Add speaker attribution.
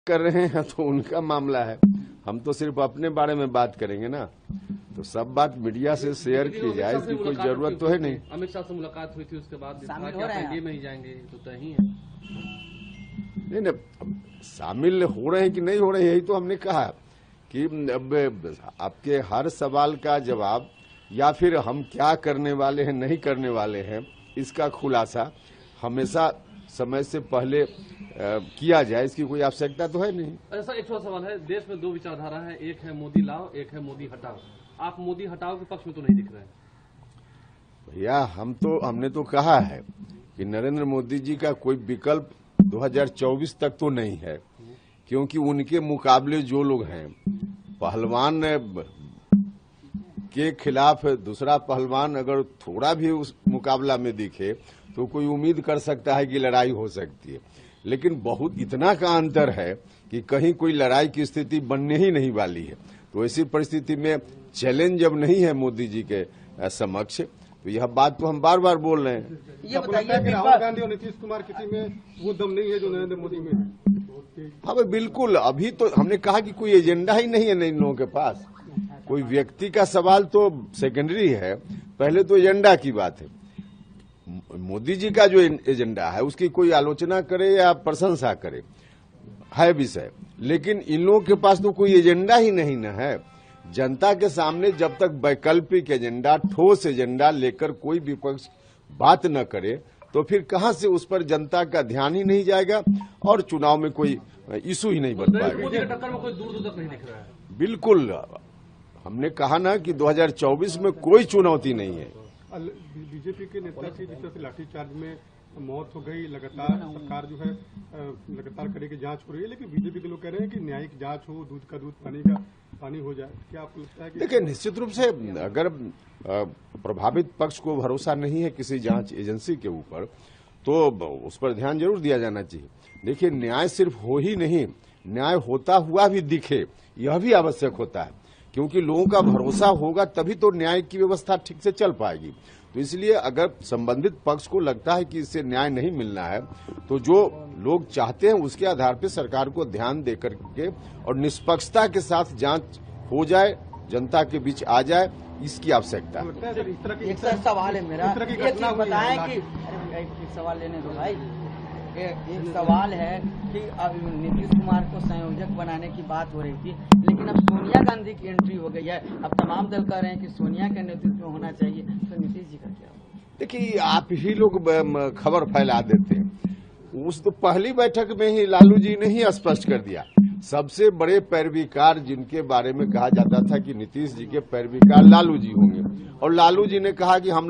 Speaker 1: कर रहे हैं तो उनका मामला है, हम तो सिर्फ अपने बारे में बात करेंगे ना। तो सब बात मीडिया से शेयर की जाए, इसकी कोई जरूरत तो है नहीं।
Speaker 2: अमित शाह से मुलाकात हुई थी, उसके बाद एनडीए में ही जाएंगे, तो तय ही है।
Speaker 1: नहीं, शामिल हो रहे हैं कि नहीं हो रहे हैं, यही तो हमने कहा कि अब आपके हर सवाल का जवाब या फिर हम क्या करने वाले हैं नहीं करने वाले हैं, इसका खुलासा हमेशा समय से पहले किया जाए, इसकी कोई आवश्यकता तो है नहीं।
Speaker 2: ऐसा एक छोटा सवाल है, देश में दो विचारधारा है, एक है मोदी लाओ, एक है मोदी हटाओ। आप मोदी हटाओ के पक्ष में तो नहीं दिख रहे हैं।
Speaker 1: भैया हमने तो कहा है कि नरेंद्र मोदी जी का कोई विकल्प 2024 तक तो नहीं है, क्योंकि उनके मुकाबले जो लोग हैं, पहलवान के खिलाफ दूसरा पहलवान अगर थोड़ा भी उस मुकाबला में दिखे तो कोई उम्मीद कर सकता है कि लड़ाई हो सकती है, लेकिन बहुत इतना का अंतर है कि कहीं कोई लड़ाई की स्थिति बनने ही नहीं वाली है। तो ऐसी परिस्थिति में चैलेंज जब नहीं है मोदी जी के समक्ष, तो यह बात तो हम बार बार बोल रहे हैं।
Speaker 3: ये बताइए कि राहुल गांधी और नीतीश कुमार किसी में वो दम नहीं है जो नरेंद्र मोदी में है।
Speaker 1: हाँ बिल्कुल, अभी तो हमने कहा कि कोई एजेंडा ही नहीं है इन लोगों के पास। कोई व्यक्ति का सवाल तो सेकेंडरी है, पहले तो एजेंडा की बात है। मोदी जी का जो एजेंडा है उसकी कोई आलोचना करे या प्रशंसा करे है विषय, लेकिन इन लोगों के पास तो कोई एजेंडा ही नहीं न है। जनता के सामने जब तक वैकल्पिक एजेंडा, ठोस एजेंडा लेकर कोई विपक्ष बात न करे तो फिर कहां से उस पर जनता का ध्यान ही नहीं जाएगा और चुनाव में कोई इशू ही नहीं बन पाएगा।
Speaker 2: मोदी के टक्कर में कोई दूर तक नहीं दिख रहा है।
Speaker 1: बिल्कुल, हमने कहा ना कि 2024 में कोई चुनौती नहीं है।
Speaker 3: बीजेपी के नेता की जिस तरह से लाठीचार्ज में मौत हो गई, लगातार सरकार जो है लगातार करेगी, जांच हो रही है, लेकिन बीजेपी के लोग कह रहे हैं कि न्यायिक जांच हो, दूध का दूध पानी का पानी हो जाए। क्या आपको लगता है कि
Speaker 1: देखिए, निश्चित रूप से अगर प्रभावित पक्ष को भरोसा नहीं है किसी जांच एजेंसी के ऊपर तो उस पर ध्यान जरूर दिया जाना चाहिए। देखिए, न्याय सिर्फ हो ही नहीं, न्याय होता हुआ भी दिखे, यह भी आवश्यक होता है, क्योंकि लोगों का भरोसा होगा तभी तो न्याय की व्यवस्था ठीक से चल पाएगी। तो इसलिए अगर संबंधित पक्ष को लगता है कि इससे न्याय नहीं मिलना है तो जो लोग चाहते हैं उसके आधार पर सरकार को ध्यान देकर के और निष्पक्षता के साथ जांच हो जाए, जनता के बीच आ जाए, इसकी आवश्यकता है।
Speaker 4: एक सवाल है मेरा, एक चीज बताएं कि एक सवाल लेने दो भाई। एक सवाल है कि अब नीतीश कुमार को संयोजक बनाने की बात हो रही थी, लेकिन अब सोनिया गांधी की एंट्री हो गई है। अब तमाम दल कह रहे हैं कि सोनिया के नेतृत्व में होना चाहिए, तो नीतीश जी का क्या?
Speaker 1: देखिए, आप ही लोग खबर फैला देते हैं। उस तो पहली बैठक में ही लालू जी ने ही स्पष्ट कर दिया। सबसे बड़े पैरवीकार जिनके बारे में कहा जाता था कि नीतीश जी के पैरवीकार लालू जी होंगे, और लालू जी ने कहा कि हम